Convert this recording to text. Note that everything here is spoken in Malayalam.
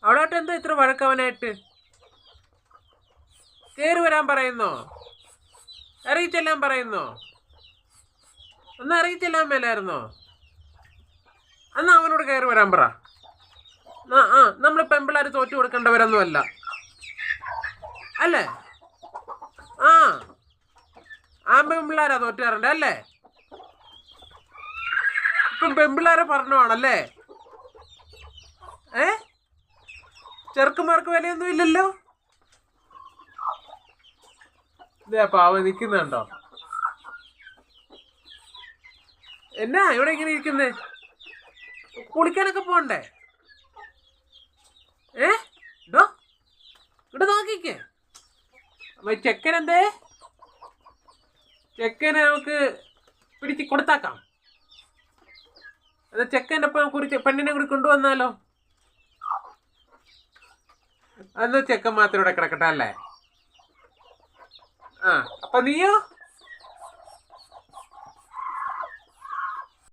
അവിടോട്ട് എന്താ ഇത്ര വഴക്കവനായിട്ട്? കയറി വരാൻ പറയുന്നോ? അറിയിച്ചെല്ലാം പറയുന്നോ? ഒന്ന് അറിയിച്ചെല്ലാം മേലായിരുന്നോ? എന്നാ അവനോട് കയറി വരാൻ പറ. നമ്മൾ പെമ്പിള്ളാർ തോറ്റു കൊടുക്കേണ്ടവരൊന്നും അല്ല അല്ലേ? ആ പെമ്പിള്ളാരാ തോറ്റാറുണ്ട് അല്ലേ? ഇപ്പം പെമ്പിള്ളാരെ പറഞ്ഞാണല്ലേ? ചെറുക്കന്മാർക്ക് വിലയൊന്നും ഇല്ലല്ലോ. ഇതേ പാവ നിക്കുന്നുണ്ടോ? എന്നാ ഇവിടെ ഇങ്ങനെ ഇരിക്കുന്നേ? കുളിക്കാനൊക്കെ പോണ്ടേ? ഡോ ഇവിടെ നോക്കിക്കേ. അപ്പൊ ചെക്കനെന്തേ? ചെക്കനെ നമുക്ക് പിടിച്ച് കൊടുത്താക്കാം. അത് ചെക്കൻ്റെ ഒപ്പം കുറിച്ച് പെണ്ണിനെ കൂടി കൊണ്ടുവന്നാലോ? അന്ന് ചെക്കൻ മാത്രം ഇവിടെ കിടക്കട്ടെ അല്ലേ? അപ്പൊ നീയോ?